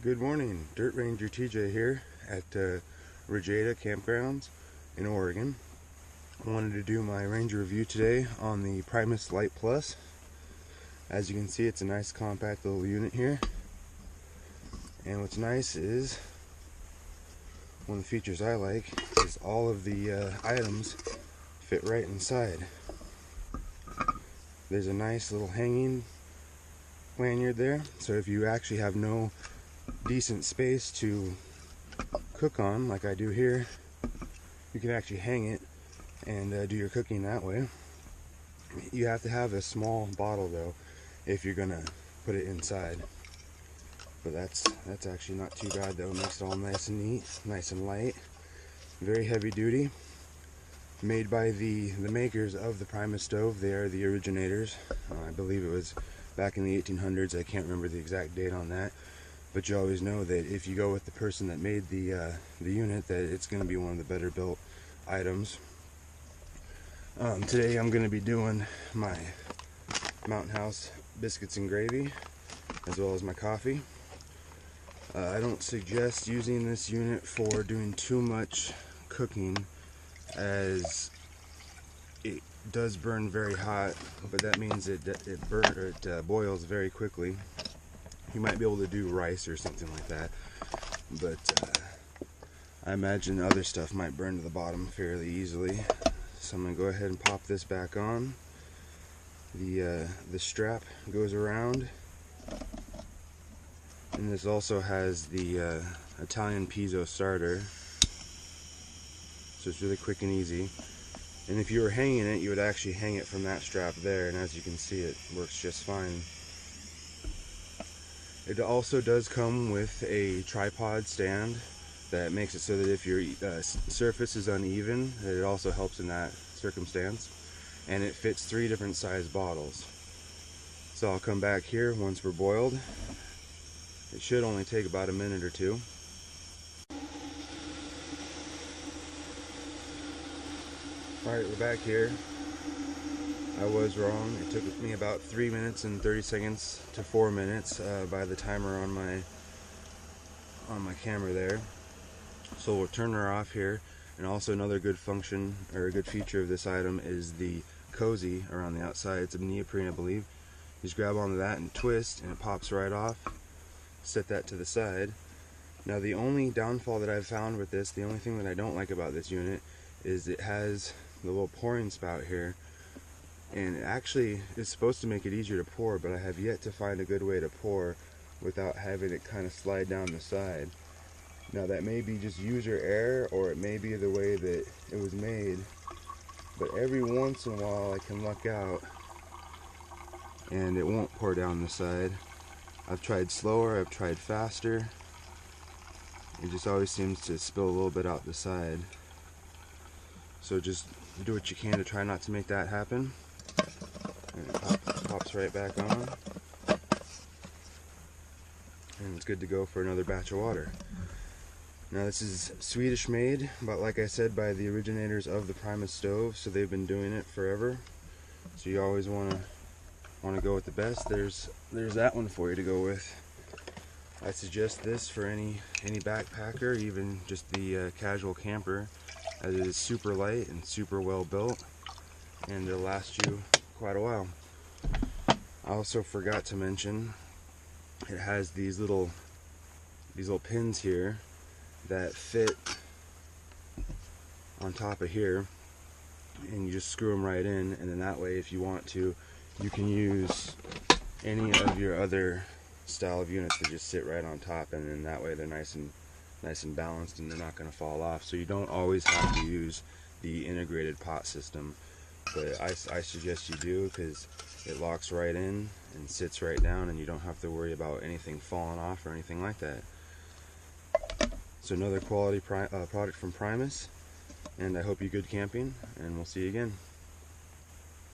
Good morning, Dirt Ranger TJ here at Rujada Campground in Oregon. I wanted to do my Ranger review today on the Primus Lite Plus. As you can see, it's a nice compact little unit here. And what's nice is, one of the features I like is all of the items fit right inside. There's a nice little hanging lanyard there, so if you actually have no decent space to cook on, like I do here, you can actually hang it and do your cooking that way. You have to have a small bottle though if you're gonna put it inside, but that's actually not too bad though. It makes it all nice and neat, nice and light, very heavy duty. Made by the makers of the Primus stove. They are the originators. I believe it was back in the 1800s. I can't remember the exact date on that. But you always know that if you go with the person that made the unit, that it's going to be one of the better built items. Today I'm going to be doing my Mountain House biscuits and gravy, as well as my coffee. I don't suggest using this unit for doing too much cooking, as it does burn very hot, but that means it boils very quickly. You might be able to do rice or something like that, but I imagine other stuff might burn to the bottom fairly easily. So I'm going to go ahead and pop this back on. The strap goes around, and this also has the Italian piezo starter, so it's really quick and easy. And if you were hanging it, you would actually hang it from that strap there, and as you can see, it works just fine. It also does come with a tripod stand that makes it so that if your surface is uneven, it also helps in that circumstance. And it fits 3 different size bottles. So I'll come back here once we're boiled. It should only take about a minute or two. Alright, we're back here. I was wrong. It took me about 3 minutes and 30 seconds to 4 minutes by the timer on my camera there. So we'll turn her off here. And also another good function, or a good feature of this item, is the cozy around the outside. It's a neoprene, I believe. You just grab onto that and twist, and it pops right off. Set that to the side. Now the only downfall that I've found with this, the only thing that I don't like about this unit, is it has the little pouring spout here. And it actually is supposed to make it easier to pour, but I have yet to find a good way to pour without having it kind of slide down the side. Now that may be just user error, or it may be the way that it was made, but every once in a while I can luck out and it won't pour down the side. I've tried slower, I've tried faster. It just always seems to spill a little bit out the side. So just do what you can to try not to make that happen. And it pops right back on, and it's good to go for another batch of water. Now this is Swedish made, but like I said, by the originators of the Primus stove, so they've been doing it forever. So you always want to go with the best. There's that one for you to go with. I suggest this for any backpacker, even just the casual camper, as it is super light and super well built, and it'll last you quite a while. I also forgot to mention, it has these little pins here that fit on top of here, and you just screw them right in, and then that way, if you want to, you can use any of your other style of units that just sit right on top, and then that way they're nice and balanced, and they're not going to fall off. So you don't always have to use the integrated pot system, but I suggest you do, because it locks right in and sits right down, and you don't have to worry about anything falling off or anything like that. So another quality product from Primus, and I hope you good camping, and we'll see you again.